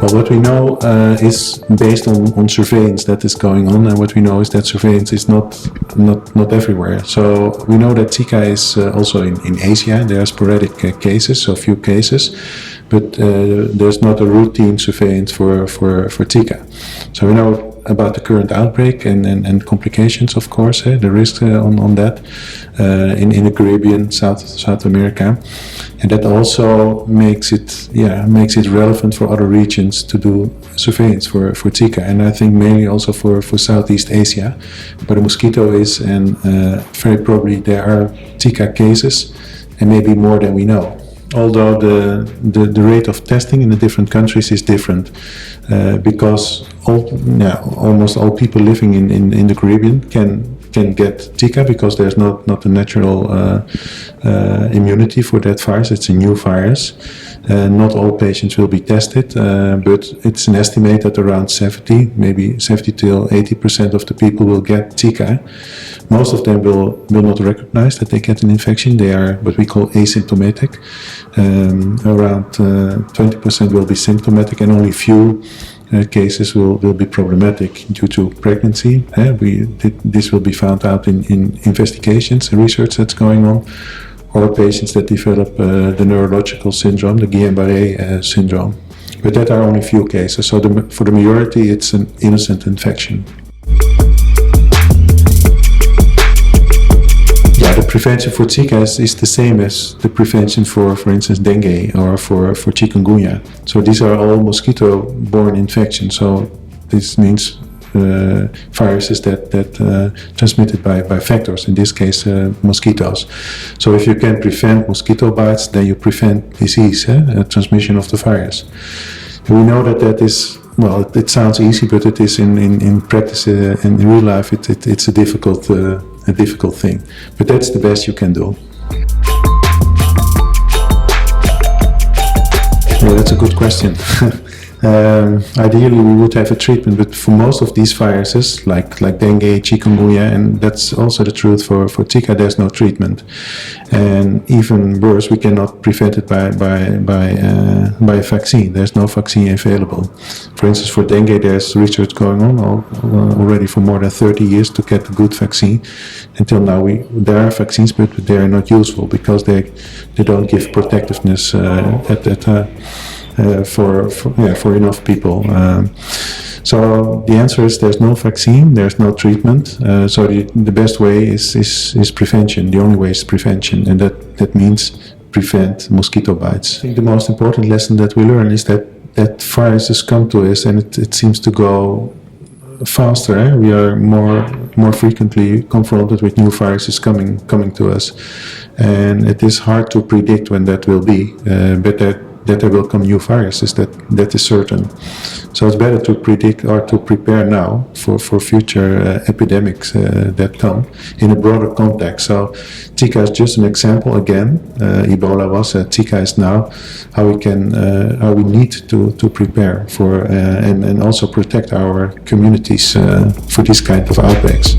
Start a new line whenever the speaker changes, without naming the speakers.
Well, what we know is based on surveillance that is going on, and what we know is that surveillance is not everywhere. So we know that Zika is also in Asia. There are sporadic cases, so few cases, but there's not a routine surveillance for Zika. So we know about the current outbreak and complications, of course, the risks on that in the Caribbean, South America, and that also makes it relevant for other regions to do surveillance for Zika, and I think mainly also for Southeast Asia, where the mosquito is, and very probably there are Zika cases, and maybe more than we know. Although the rate of testing in the different countries is different, because almost all people living in the Caribbean can get Zika, because there's not a natural immunity for that virus. It's a new virus. Not all patients will be tested, but it's an estimate that around 70 till 80% of the people will get Zika. Most of them will not recognize that they get an infection. They are what we call asymptomatic. Around 20% will be symptomatic, and only few cases will be problematic due to pregnancy. This will be found out in investigations and research that's going on, or patients that develop the neurological syndrome, the Guillain-Barré syndrome. But that are only few cases, so for the majority it's an innocent infection. The prevention for Zika is the same as the prevention for instance, dengue or for chikungunya. So these are all mosquito-borne infections. So this means viruses that transmitted by vectors, in this case mosquitoes. So if you can prevent mosquito bites, then you prevent disease, transmission of the virus. And we know that is, well, it sounds easy, but it is in practice, in real life, it's a difficult thing. But that's the best you can do. Well, that's a good question. Ideally, we would have a treatment, but for most of these viruses, like dengue, chikungunya, and that's also the truth for Zika, there's no treatment. And even worse, we cannot prevent it by a vaccine. There's no vaccine available. For instance, for dengue, there's research going on already for more than 30 years to get a good vaccine. Until now, there are vaccines, but they are not useful because they don't give protectiveness for enough people. So the answer is there's no vaccine, there's no treatment. So the best way is prevention. The only way is prevention, and that means prevent mosquito bites. I think the most important lesson that we learn is that viruses come to us, and it seems to go faster. We are more frequently confronted with new viruses coming to us, and it is hard to predict when that will be. But that there will come new viruses, that is certain. So it's better to predict or to prepare now for future epidemics that come in a broader context. So Zika is just an example again. Ebola was, Zika is now. How we need to prepare for and also protect our communities for these kind of outbreaks.